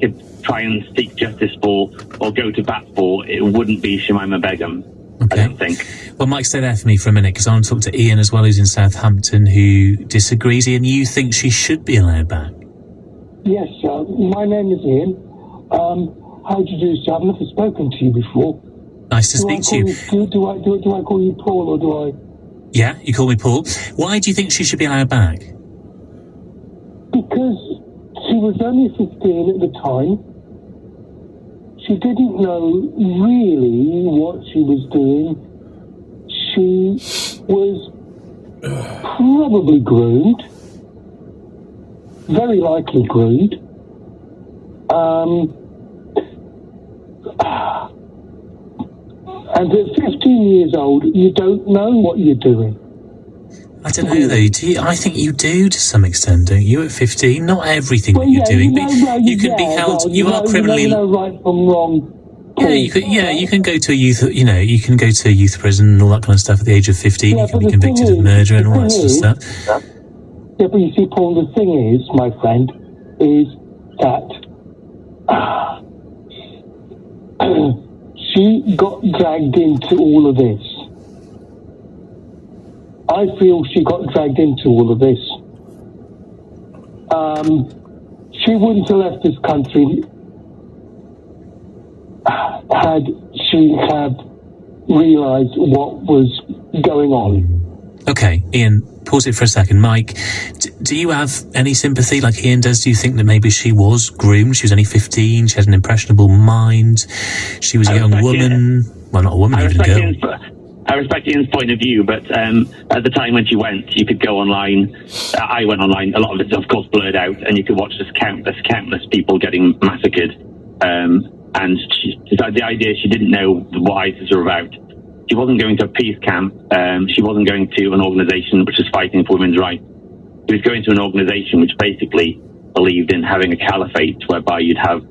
to try and seek justice for or go to bat for, it wouldn't be Shamima Begum. Okay. I don't think. Well, Mike, stay there for me for a minute, because I want to talk to Ian as well, who's in Southampton, who disagrees. Ian, you think she should be allowed back? Yes, my name is Ian. How do you do, sir? I've never spoken to you before. Nice to speak to you. Do I call you Paul, or do I? Yeah, you call me Paul. Why do you think she should be allowed back? Because she was only 15 at the time. She didn't know really what she was doing. She was probably groomed, very likely groomed. And at 15 years old, you don't know what you're doing. I don't know, though. I think you do to some extent, don't you, at 15? Not everything that you're doing, but you can be held... You are criminally... You know right from wrong. Yeah, you can go to a youth... You know, you can go to a youth prison and all that kind of stuff at the age of 15. You can be convicted of murder and all that sort of stuff. Yeah, but you see, Paul, the thing is, my friend, is that... she got dragged into all of this. I feel she got dragged into all of this. She wouldn't have left this country had she realised what was going on. Okay, Ian, pause it for a second. Mike, do you have any sympathy like Ian does? Do you think that maybe she was groomed? She was only 15, she had an impressionable mind, she was a young woman. Well, not a woman, even a girl. I respect Ian's point of view, but at the time when she went, you could go online. I went online. A lot of it's, of course, blurred out, and you could watch just countless people getting massacred. And the idea she didn't know what ISIS were about. She wasn't going to a peace camp. She wasn't going to an organisation which was fighting for women's rights. She was going to an organisation which basically believed in having a caliphate whereby you'd have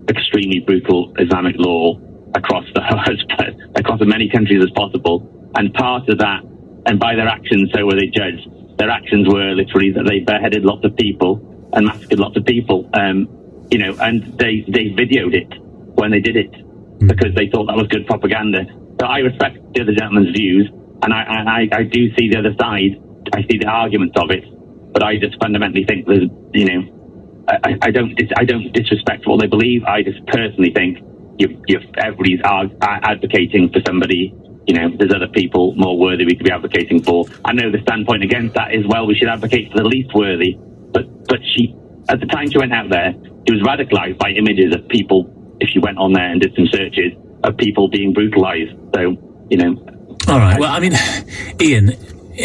extremely brutal Islamic law across as many countries as possible. And part of that, and by their actions, so were they judged. Their actions were literally that they beheaded lots of people and massacred lots of people. And they videoed it when they did it because they thought that was good propaganda. So I respect the other gentleman's views, and I do see the other side. I see the arguments of it, but I just fundamentally think there's, I don't disrespect what they believe. I just personally think everybody's advocating for somebody. There's other people more worthy we could be advocating for. I know the standpoint against that is, well, we should advocate for the least worthy. But she, at the time she went out there, she was radicalised by images of people. If you went on there and did some searches of people being brutalised, so All right. Well, I mean, Ian,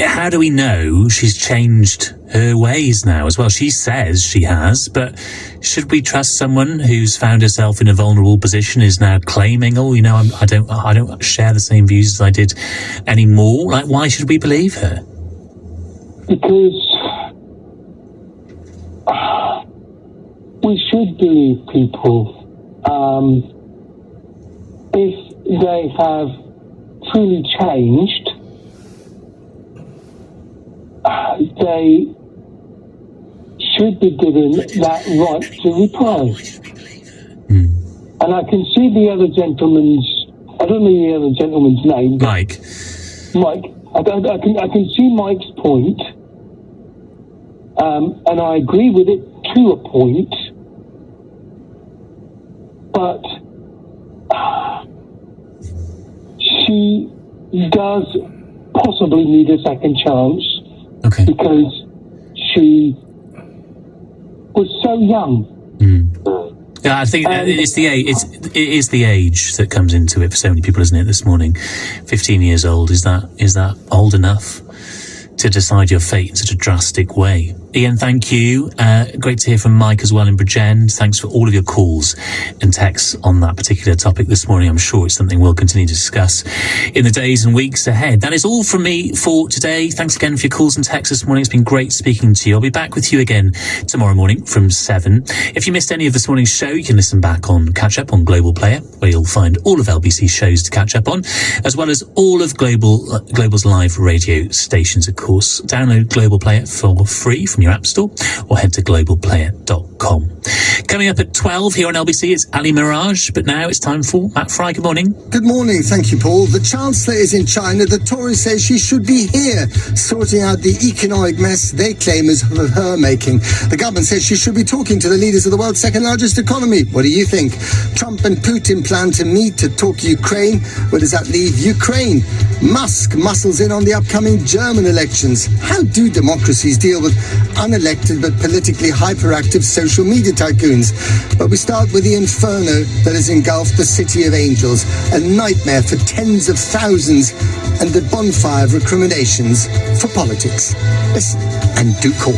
how do we know she's changed her ways now as well? She says she has, but should we trust someone who's found herself in a vulnerable position, is now claiming, I don't share the same views as I did anymore? Like, why should we believe her? Because we should believe people if they have truly changed. They should be given that right to reply. And I can see the other gentleman's, I don't know the other gentleman's name. Mike. I can see Mike's point, and I agree with it to a point, but she does possibly need a second chance. Okay. Because she was so young. Yeah, I think it's the age. It is the age that comes into it for so many people, isn't it? This morning, 15 years old, is that old enough to decide your fate in such a drastic way? Ian, thank you. Great to hear from Mike as well in Bridgend. Thanks for all of your calls and texts on that particular topic this morning. I'm sure it's something we'll continue to discuss in the days and weeks ahead. That is all from me for today. Thanks again for your calls and texts this morning. It's been great speaking to you. I'll be back with you again tomorrow morning from 7. If you missed any of this morning's show, you can listen back on Catch Up on Global Player, where you'll find all of LBC's shows to catch up on, as well as all of Global's live radio stations, of course. Download Global Player for free from your app store or head to globalplayer.com. Coming up at 12 here on LBC, it's Ali Mirage, but now it's time for Matt Fry. Good morning. Good morning. Thank you, Paul. The Chancellor is in China. The Tories say she should be here, sorting out the economic mess they claim is of her making. The government says she should be talking to the leaders of the world's second largest economy. What do you think? Trump and Putin plan to meet to talk Ukraine. Where does that leave Ukraine? Musk muscles in on the upcoming German elections. How do democracies deal with unelected but politically hyperactive social media tycoons? But we start with the inferno that has engulfed the City of Angels, a nightmare for tens of thousands, and the bonfire of recriminations for politics. Listen and do call.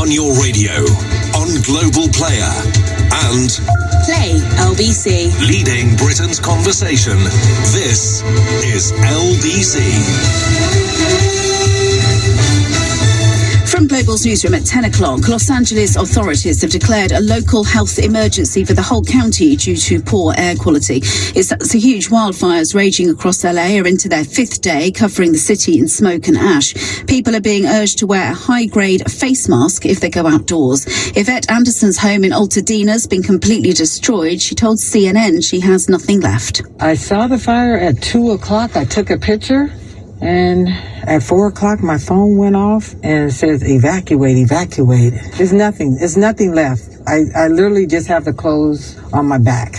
On your radio, on Global Player, and Play LBC. Leading Britain's conversation. This is LBC. From Global's newsroom at 10 o'clock, Los Angeles authorities have declared a local health emergency for the whole county due to poor air quality. It's huge wildfires raging across LA are into their 5th day, covering the city in smoke and ash. People are being urged to wear a high-grade face mask if they go outdoors. Yvette Anderson's home in Altadena has been completely destroyed. She told CNN she has nothing left. I saw the fire at 2 o'clock. I took a picture. And at 4 o'clock, my phone went off and it says, evacuate, evacuate. There's nothing left. I literally just have the clothes on my back.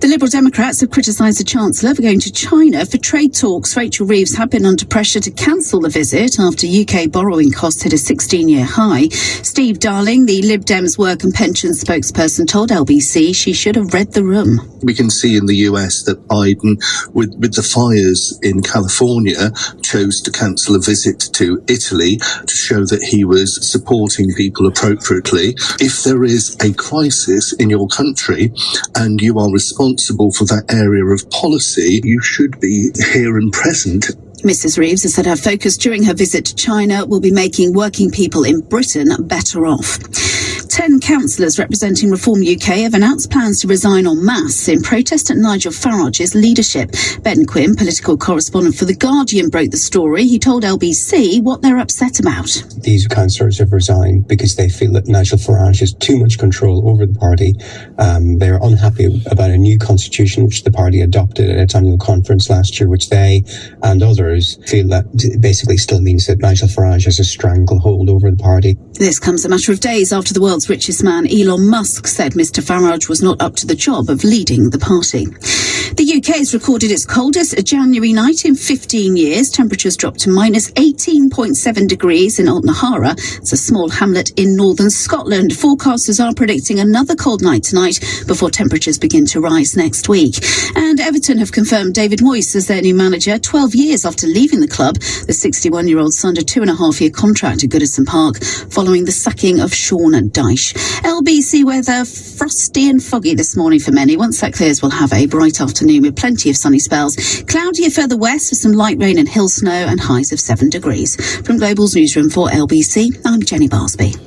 The Liberal Democrats have criticised the Chancellor for going to China for trade talks. Rachel Reeves had been under pressure to cancel the visit after UK borrowing costs hit a 16-year high. Steve Darling, the Lib Dems work and pensions spokesperson, told LBC she should have read the room. We can see in the US that Biden, with the fires in California, chose to cancel a visit to Italy to show that he was supporting people appropriately. If there is a crisis in your country and you are responsible for that area of policy, you should be here and present. Mrs. Reeves has said her focus during her visit to China will be making working people in Britain better off. 10 councillors representing Reform UK have announced plans to resign en masse in protest at Nigel Farage's leadership. Ben Quinn, political correspondent for The Guardian, broke the story. He told LBC what they're upset about. These councillors have resigned because they feel that Nigel Farage has too much control over the party. They're unhappy about a new constitution which the party adopted at its annual conference last year, which they and others feel that basically still means that Nigel Farage has a stranglehold over the party. This comes a matter of days after the world's richest man, Elon Musk, said Mr. Farage was not up to the job of leading the party. The UK has recorded its coldest January night in 15 years. Temperatures dropped to minus 18.7 degrees in Altnahara. It's a small hamlet in northern Scotland. Forecasters are predicting another cold night tonight before temperatures begin to rise next week. And Everton have confirmed David Moyes as their new manager 12 years after leaving the club. The 61-year-old signed a 2.5-year contract at Goodison Park following the sacking of Sean Dyche. LBC weather, frosty and foggy this morning for many. Once that clears, we'll have a bright afternoon with plenty of sunny spells. Cloudier further west with some light rain and hill snow and highs of 7 degrees. From Global's newsroom for LBC, I'm Jenny Barsby.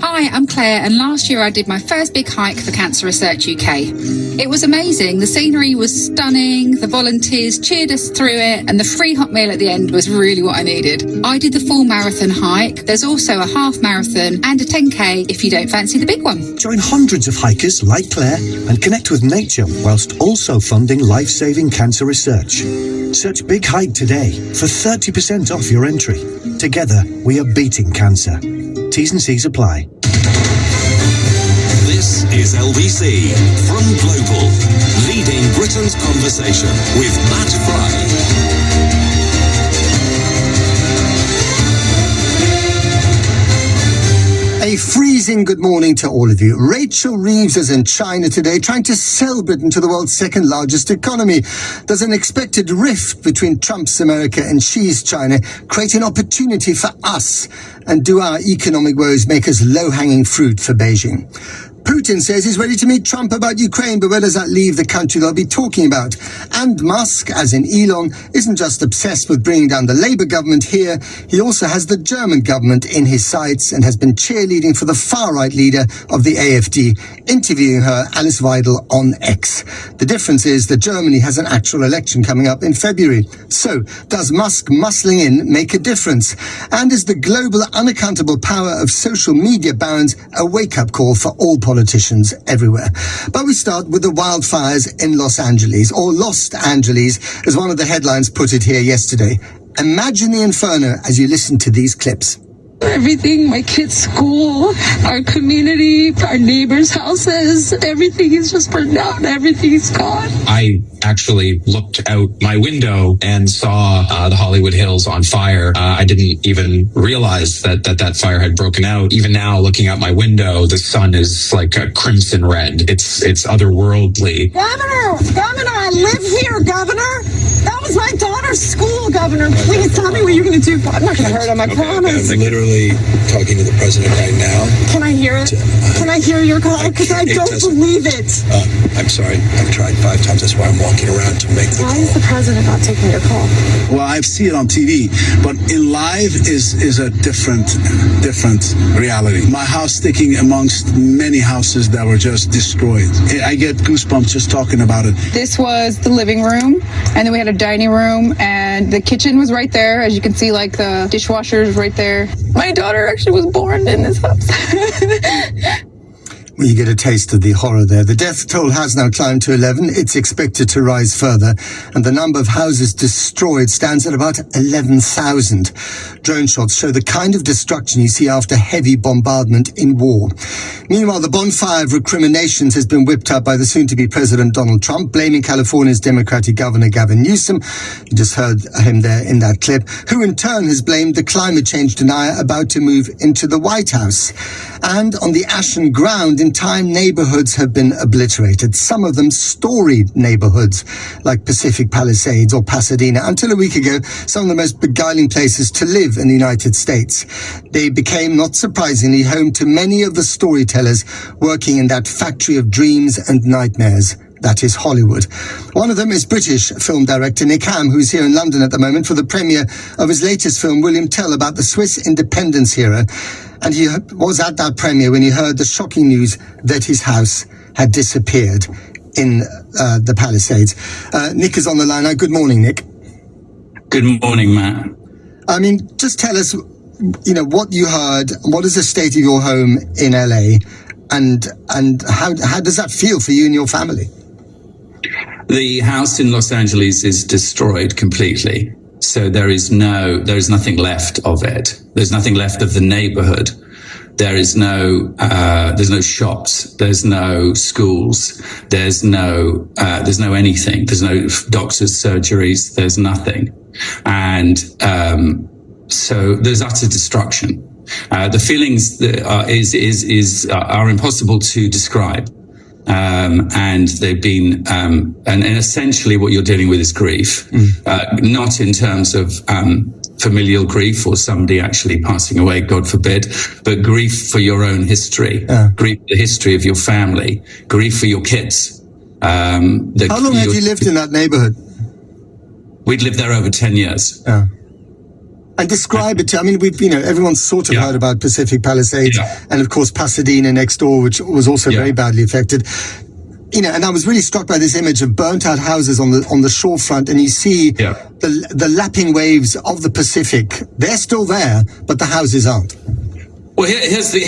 Hi, I'm Claire, and last year I did my first big hike for Cancer Research UK. It was amazing. The scenery was stunning, the volunteers cheered us through it, and the free hot meal at the end was really what I needed. I did the full marathon hike. There's also a half marathon and a 10k if you don't fancy the big one. Join hundreds of hikers like Claire and connect with nature whilst also funding life-saving cancer research. Search Big Hike today for 30% off your entry. Together, we are beating cancer. T's and C's apply. This is LBC from Global, leading Britain's conversation with Matt Fry. A freezing good morning to all of you. Rachel Reeves is in China today trying to sell Britain to the world's second largest economy. There's an expected rift between Trump's America and Xi's China, create an opportunity for us, and do our economic woes make us low-hanging fruit for Beijing? Putin says he's ready to meet Trump about Ukraine, but where does that leave the country they'll be talking about? And Musk, as in Elon, isn't just obsessed with bringing down the Labour government here, he also has the German government in his sights and has been cheerleading for the far-right leader of the AfD, interviewing her, Alice Weidel, on X. The difference is that Germany has an actual election coming up in February. So, does Musk muscling in make a difference? And is the global unaccountable power of social media barons a wake-up call for all politicians everywhere? But we start with the wildfires in Los Angeles, or Lost Angeles, as one of the headlines put it here yesterday. Imagine the inferno as you listen to these clips. Everything, my kids' school, our community, our neighbors' houses, everything is just burned out. Everything is gone. I actually looked out my window and saw the Hollywood Hills on fire. I didn't even realize that fire had broken out. Even now, looking out my window, the sun is like a crimson red. It's otherworldly. Governor, I live here, Governor. That was my daughter's school, Governor. Please tell me what you're going to do. I'm not going to hurt him, I promise. I'm literally talking to the president right now. Can I hear it? Can I hear your call? Because I don't believe it. I'm sorry. I've tried 5 times. That's why I'm walking around to make the call. Why is the president not taking your call? Well, I've seen it on TV, but in live is a different reality. My house sticking amongst many houses that were just destroyed. I get goosebumps just talking about it. This was the living room, and then we had a dining room, and the kitchen was right there. As you can see, like the dishwasher is right there. My daughter actually was born in this house. Well, you get a taste of the horror there. The death toll has now climbed to 11. It's expected to rise further. And the number of houses destroyed stands at about 11,000. Drone shots show the kind of destruction you see after heavy bombardment in war. Meanwhile, the bonfire of recriminations has been whipped up by the soon-to-be President Donald Trump, blaming California's Democratic Governor Gavin Newsom. You just heard him there in that clip, who in turn has blamed the climate change denier about to move into the White House. And on the ashen ground, in time, neighborhoods have been obliterated. Some of them storied neighborhoods like Pacific Palisades or Pasadena. Until a week ago, some of the most beguiling places to live in the United States. They became, not surprisingly, home to many of the storytellers working in that factory of dreams and nightmares. That is Hollywood. One of them is British film director Nick Ham, who's here in London at the moment for the premiere of his latest film, William Tell, about the Swiss independence hero. And he was at that premiere when he heard the shocking news that his house had disappeared in the Palisades. Nick is on the line now. Good morning, Nick. Good morning, Matt. I mean, just tell us, what you heard. What is the state of your home in LA, and how does that feel for you and your family? The house in Los Angeles is destroyed completely. So there is nothing left of it. There's nothing left of the neighborhood. There's no shops. There's no schools. There's no anything. There's no doctors' surgeries. There's nothing. And, so there's utter destruction. The feelings that are impossible to describe. And they've been, and essentially what you're dealing with is grief, not in terms of, familial grief or somebody actually passing away, God forbid, but grief for your own history, grief for the history of your family, grief for your kids. How long have you lived in that neighborhood? We'd lived there over 10 years. And describe it to, everyone's sort of heard about Pacific Palisades and of course Pasadena next door, which was also very badly affected. And I was really struck by this image of burnt out houses on the shorefront, and you see the lapping waves of the Pacific. They're still there, but the houses aren't. Well, here's the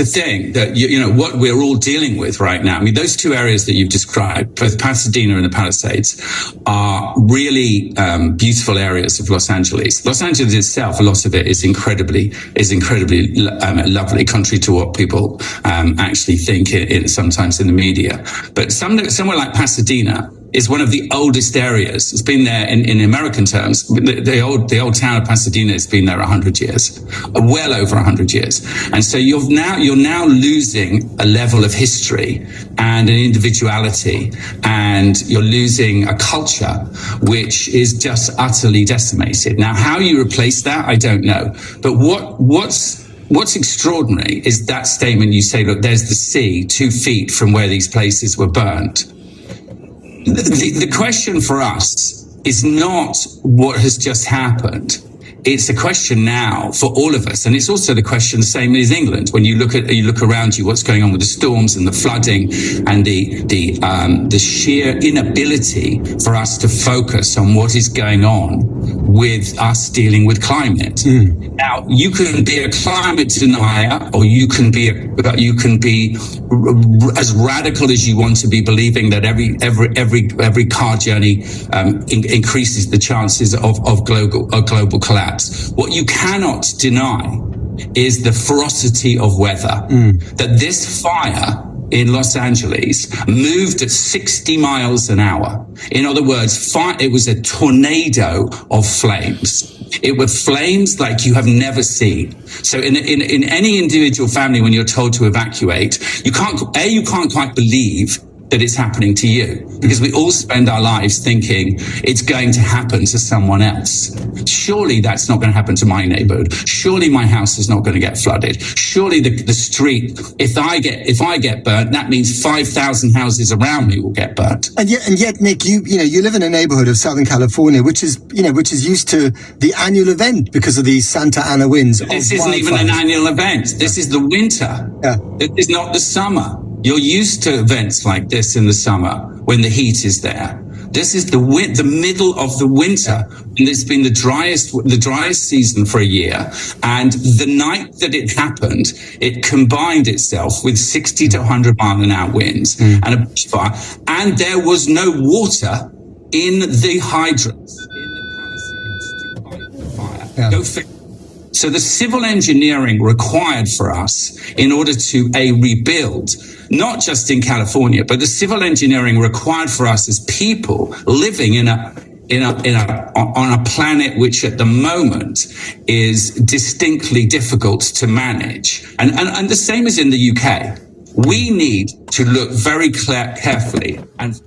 thing that, what we're all dealing with right now. I mean, those two areas that you've described, both Pasadena and the Palisades, are really, beautiful areas of Los Angeles. Los Angeles itself, a lot of it is incredibly lovely, contrary to what people, actually think sometimes in the media. But somewhere like Pasadena is one of the oldest areas. It's been there in American terms. The old town of Pasadena has been there 100 years, well over 100 years. And so you're now losing a level of history and an individuality, and you're losing a culture which is just utterly decimated. Now, how you replace that, I don't know. But what's what's extraordinary is that statement you say, look, there's the sea 2 feet from where these places were burnt. The question for us is not what has just happened. It's a question now for all of us, and it's also the question the same as England. When you look around you, what's going on with the storms and the flooding and the sheer inability for us to focus on what is going on with us dealing with climate. Now, you can be a climate denier, or you can be as radical as you want to be, believing that every car journey increases the chances of global collapse. What you cannot deny is the ferocity of weather. That this fire in Los Angeles moved at 60 miles an hour. In other words, it was a tornado of flames. It were flames like you have never seen. So in any individual family, when you're told to evacuate, you can't quite believe that it's happening to you, because we all spend our lives thinking it's going to happen to someone else. Surely that's not going to happen to my neighborhood. Surely my house is not going to get flooded. Surely the street, if I get burnt, that means 5,000 houses around me will get burnt. And yet, Nick, you live in a neighborhood of Southern California, which is used to the annual event because of these Santa Ana winds. This isn't even an annual event. This is the winter. This is not the summer. You're used to events like this in the summer when the heat is there. This is the middle of the winter, and it's been the driest season for a year. And the night that it happened, it combined itself with 60 to 100 mile an hour winds and a bushfire, and there was no water in the hydrants in the Palisades to fight the fire. Go figure. So the civil engineering required for us in order to rebuild, not just in California, but the civil engineering required for us as people living on a planet which at the moment is distinctly difficult to manage. And the same as in the UK. We need to look very carefully and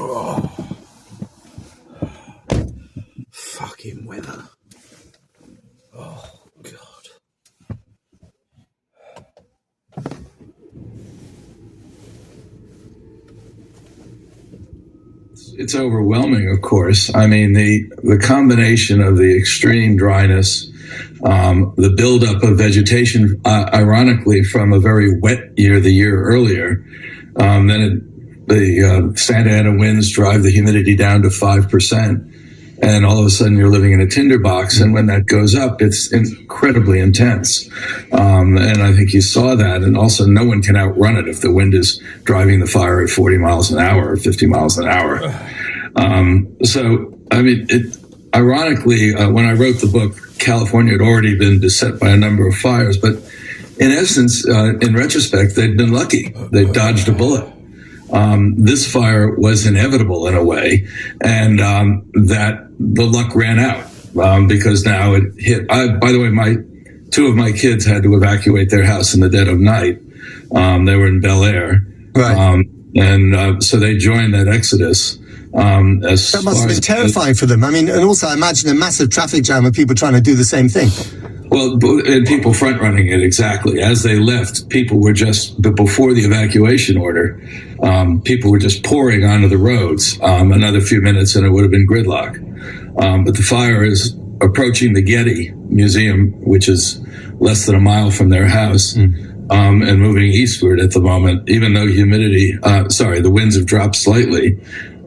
Oh. Fucking weather. Oh, God. It's overwhelming, of course. I mean, the combination of the extreme dryness, the buildup of vegetation, ironically, from a very wet year the year earlier, then the Santa Ana winds drive the humidity down to 5%. And all of a sudden you're living in a tinderbox. And when that goes up, it's incredibly intense. And I think you saw that. And also no one can outrun it if the wind is driving the fire at 40 miles an hour or 50 miles an hour. So, I mean, ironically, when I wrote the book, California had already been beset by a number of fires. But in essence, in retrospect, they'd been lucky. They dodged a bullet. This fire was inevitable in a way, and that the luck ran out because now it hit. By the way, two of my kids had to evacuate their house in the dead of night. They were in Bel Air, right. And so they joined that exodus. That must have been terrifying for them. I mean, and also I imagine a massive traffic jam of people trying to do the same thing. Well, and people front running it, exactly. As they left, people were but before the evacuation order, people were just pouring onto the roads. Another few minutes and it would have been gridlock. But the fire is approaching the Getty Museum, which is less than a mile from their house, and moving eastward at the moment, even though the winds have dropped slightly.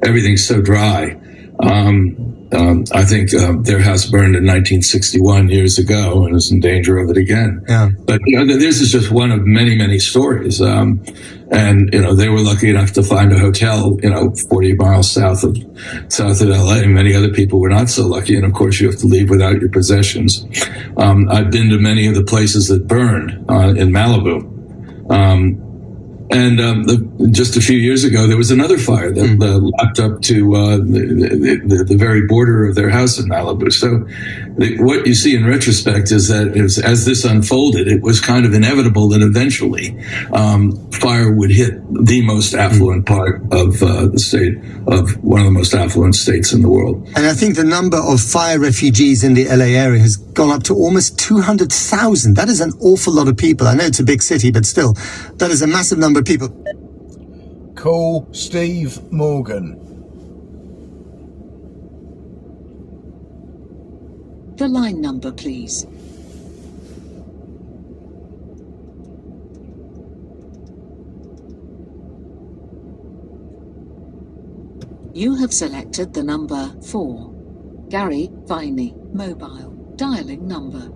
Everything's so dry. I think their house burned in 1961 years ago and is in danger of it again. Yeah. But this is just one of many, many stories. And they were lucky enough to find a hotel 40 miles south of LA. Many other people were not so lucky, and of course you have to leave without your possessions. I've been to many of the places that burned in Malibu. And just a few years ago, there was another fire that lapped up to the very border of their house in Malibu. So what you see in retrospect is that as this unfolded, it was kind of inevitable that eventually fire would hit the most affluent part of the state, of one of the most affluent states in the world. And I think the number of fire refugees in the LA area has gone up to almost 200,000. That is an awful lot of people. I know it's a big city, but still, that is a massive number of people. Call Steve Morgan. The line number, please. You have selected the number 4. Gary Viney, mobile, dialing number